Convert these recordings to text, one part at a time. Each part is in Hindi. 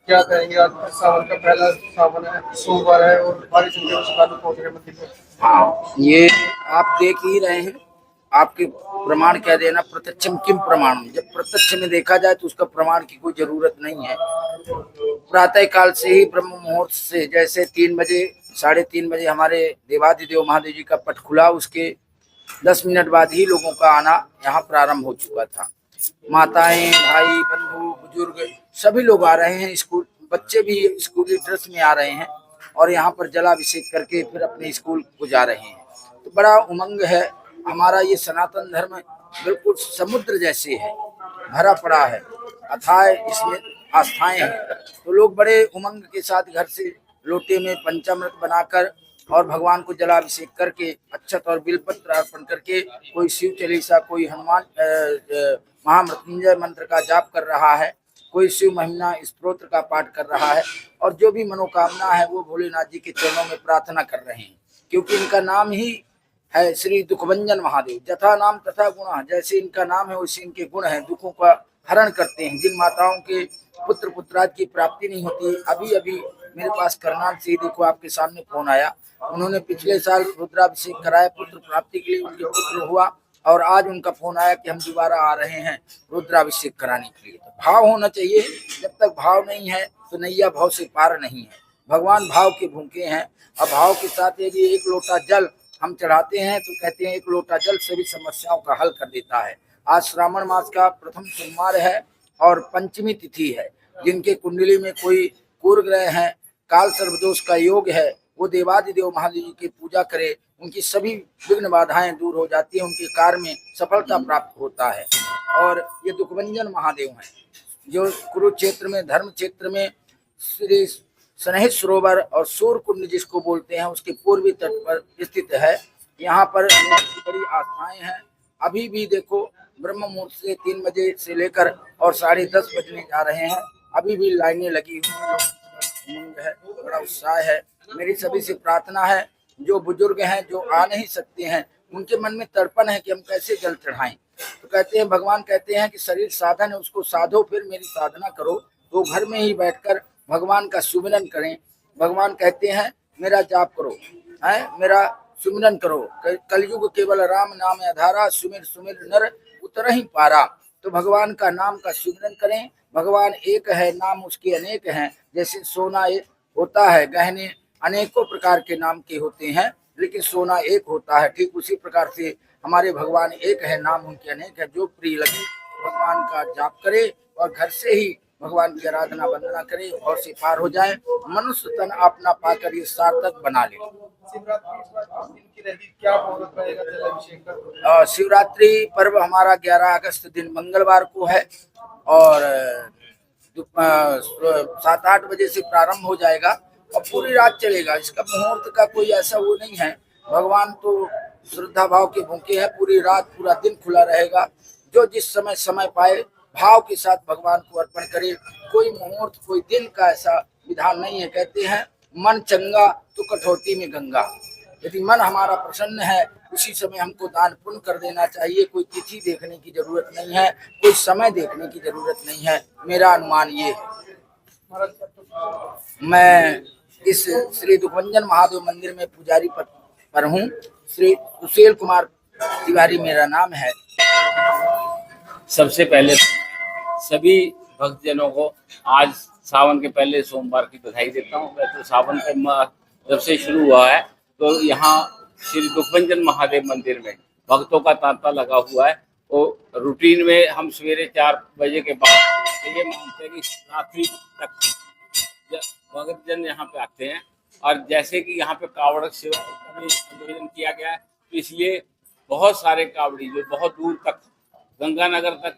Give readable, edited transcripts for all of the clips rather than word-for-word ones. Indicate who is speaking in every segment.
Speaker 1: क्या कहेंगे? आज सावन का पहला सावन है, सोमवार है और भारी संख्या में श्रद्धालु पहुंच रहे हैं मंदिर में।
Speaker 2: हाँ, ये आप देख ही रहे हैं। आपके प्रमाण क्या देना, प्रत्यक्षम किम प्रमाण। जब प्रत्यक्ष में देखा जाए तो उसका प्रमाण की कोई जरूरत नहीं है। प्रातः काल से ही ब्रह्म मुहूर्त से, जैसे 3 बजे 3:30 बजे हमारे देवादिदेव महादेव जी का पट खुला, उसके 10 मिनट बाद ही लोगों का आना यहाँ प्रारंभ हो चुका था। माताएं, भाई, बंधु, बुजुर्ग सभी लोग आ रहे हैं। स्कूल बच्चे भी स्कूली ड्रेस में आ रहे हैं और यहाँ पर जलाभिषेक करके फिर अपने स्कूल को जा रहे हैं। तो बड़ा उमंग है। हमारा ये सनातन धर्म बिल्कुल समुद्र जैसे है, भरा पड़ा है, अथाह इसमें आस्थाएं हैं। तो लोग बड़े उमंग के साथ घर से लोटे में पंचामृत बनाकर और भगवान को जलाभिषेक करके अक्षत और बिलपत्र अर्पण करके, कोई शिव चालीसा, कोई हनुमान महामृत्युंजय मंत्र का जाप कर रहा है, कोई शिव महिमा स्तोत्र का पाठ कर रहा है, और जो भी मनोकामना है वो भोलेनाथ जी के चरणों में प्रार्थना कर रहे हैं। क्योंकि इनका नाम ही है श्री दुखभंजन महादेव। जथा नाम तथा गुण, जैसे इनका नाम है वैसे इनके गुण हैं। दुखों का हरण करते हैं। जिन माताओं के पुत्र पुत्राद की प्राप्ति नहीं होती, अभी अभी मेरे पास करनाल से ही देखो आपके सामने फोन आया, उन्होंने पिछले साल रुद्राभिषेक कराया, पुत्र प्राप्ति के लिए उनके पुत्र हुआ, और आज उनका फोन आया कि हम दोबारा आ रहे हैं रुद्राभिषेक कराने के लिए। तो भाव होना चाहिए। जब तक भाव नहीं है तो नैया भाव से पार नहीं है। भगवान भाव के भूखे हैं, और भाव के साथ यदि एक लोटा जल हम चढ़ाते हैं तो कहते हैं एक लोटा जल सभी समस्याओं का हल कर देता है। आज श्रावण मास का प्रथम सोमवार है और पंचमी तिथि है। जिनके कुंडली में कोई कुर ग्रह है, काल सर्वदोष का योग है, वो देवादिदेव महादेव जी की पूजा करे, उनकी सभी विघ्न बाधाएं दूर हो जाती है, उनके कार्य में सफलता प्राप्त होता है। और ये दुखभंजन महादेव हैं, जो कुरुक्षेत्र में, धर्म क्षेत्र में श्री स्नेहित सरोवर और सूर्य कुंड जिसको बोलते हैं, उसके पूर्वी तट पर स्थित है। यहाँ पर बड़ी आस्थाएं हैं। अभी भी देखो ब्रह्म मुहूर्त से 3 बजे से लेकर और 10:30 बजने जा रहे हैं, अभी भी लाइनें लगी हुई है, बड़ा उत्साह है। मेरी सभी से प्रार्थना है, जो बुजुर्ग हैं, जो आ नहीं सकते हैं, उनके मन में तड़पण है कि हम कैसे जल चढ़ाएं। तो कहते हैं, भगवान कहते हैं कि शरीर साधन है, उसको साधो, फिर मेरी साधना करो। तो घर में ही बैठकर भगवान का सुमिरन करें। भगवान कहते हैं मेरा जाप करो, है मेरा सुमिरन करो। कलयुग केवल राम नाम आधारा, सुमिर सुमिर नर उतर ही पारा। तो भगवान का नाम का सुमिरन करें। भगवान एक है, नाम उसके अनेक हैं। जैसे सोना होता है, गहने अनेकों प्रकार के नाम के होते हैं, लेकिन सोना एक होता है। ठीक उसी प्रकार से हमारे भगवान एक है, नाम उनके अनेक है। जो प्रिय लगे भगवान का जाप करे और घर से ही भगवान की आराधना वंदना करे और से पार हो जाए। मनुष्य तन अपना पाकर ये सार्थक बना ले। शिवरात्रि पर्व हमारा 11 अगस्त दिन मंगलवार को है और 7-8 बजे से प्रारंभ हो जाएगा और पूरी रात चलेगा। इसका मुहूर्त का कोई ऐसा वो नहीं है। भगवान तो श्रद्धा भाव के भूखे हैं। पूरी रात पूरा दिन खुला रहेगा। जो जिस समय पाए भाव के साथ भगवान को अर्पण करे। कोई मुहूर्त, कोई दिन का ऐसा विधान नहीं है। कहते हैं मन चंगा तो कठौती में गंगा। यदि मन हमारा प्रसन्न है, उसी समय हमको दान पुण्य कर देना चाहिए। कोई तिथि देखने की जरूरत नहीं है, कोई समय देखने की जरूरत नहीं है। मेरा अनुमान ये है। मैं इस श्री दुखभंजन महादेव मंदिर में पुजारी पद पर हूँ। श्री सुशील कुमार तिवारी मेरा नाम है।
Speaker 3: सबसे पहले सभी भक्तजनों को आज सावन के पहले सोमवार की बधाई देता हूँ। वैसे तो सावन का जब से शुरू हुआ है तो यहाँ श्री दुखभंजन महादेव मंदिर में भक्तों का तांता लगा हुआ है। वो रूटीन में हम सवेरे 4 बजे के बाद ये मानते हैं कि रात्रि तक भक्तजन यहाँ पे आते हैं। और जैसे कि यहाँ पे कावड़ सेवा का भी आयोजन किया गया है, तो इसलिए बहुत सारे कावड़ी जो बहुत दूर तक गंगानगर तक,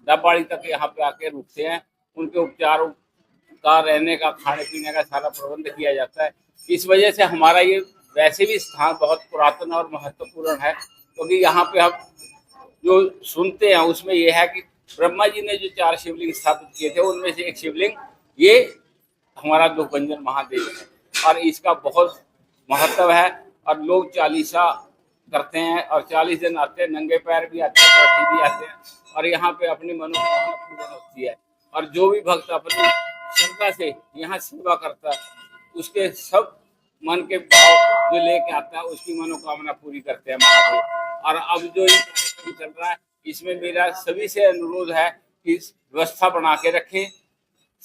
Speaker 3: डबवाड़ी तक यहाँ पे आके रुकते हैं। उनके उपचारों का, रहने का, खाने पीने का सारा प्रबंध किया जाता है। इस वजह से हमारा ये वैसे भी स्थान बहुत पुरातन और महत्वपूर्ण है, क्योंकि यहाँ पे हम जो सुनते हैं उसमें ये है कि ब्रह्मा जी ने जो 4 शिवलिंग स्थापित किए थे, उनमें से एक शिवलिंग ये हमारा दुखभंजन महादेव है और इसका बहुत महत्व है। और लोग चालीसा करते हैं और 40 दिन आते हैं, नंगे पैर भी आते हैं, बैठे भी आते हैं और यहाँ पे अपनी मनोकामना पूर्ण होती है। और जो भी भक्त अपनी निष्ठा से यहाँ सेवा करता है, उसके सब मन के भाव जो लेके आता है उसकी मनोकामना पूरी करते हैं महादेव। और अब जो ये कार्यक्रम चल रहा है इसमें मेरा सभी से अनुरोध है कि व्यवस्था बना के रखें,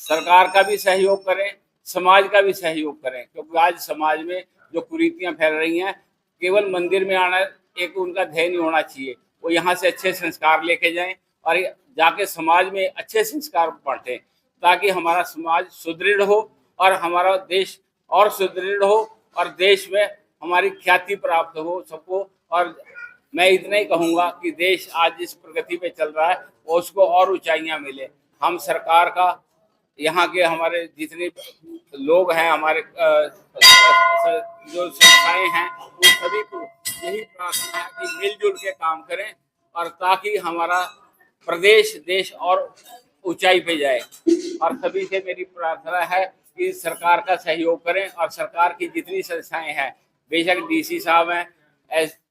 Speaker 3: सरकार का भी सहयोग करें, समाज का भी सहयोग करें, क्योंकि आज समाज में जो कुरीतियां फैल रही हैं, केवल मंदिर में आना एक उनका ध्येय नहीं होना चाहिए, वो यहाँ से अच्छे संस्कार लेके जाएं और जाके समाज में अच्छे संस्कार बांटें, ताकि हमारा समाज सुदृढ़ हो और हमारा देश और सुदृढ़ हो और देश में हमारी ख्याति प्राप्त हो सबको। और मैं इतना ही कहूँगा कि देश आज जिस प्रगति पे चल रहा है वो उसको और ऊंचाइयाँ मिले। हम सरकार का, यहाँ के हमारे जितने लोग हैं, हमारे जो संस्थाएं हैं, उन सभी को यही प्रार्थना है कि मिलजुल के काम करें और ताकि हमारा प्रदेश देश और ऊंचाई पे जाए। और सभी से मेरी प्रार्थना है कि सरकार का सहयोग करें और सरकार की जितनी संस्थाएं हैं, बेशक डीसी साहब हैं,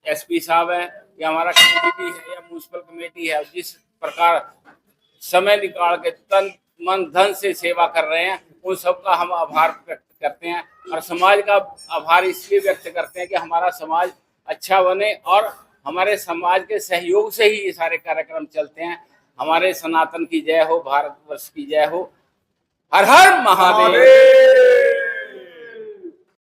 Speaker 3: एसपी साहब हैं, या हमारा कमेटी है या म्यूनसिपल कमेटी है, जिस प्रकार समय निकाल के तन मन धन से सेवा कर रहे हैं, उन सबका हम आभार व्यक्त करते हैं। और समाज का आभार इसलिए व्यक्त करते हैं कि हमारा समाज अच्छा बने और हमारे समाज के सहयोग से ही ये सारे कार्यक्रम चलते हैं। हमारे सनातन की जय हो, भारतवर्ष की जय हो। हर हर महादेव।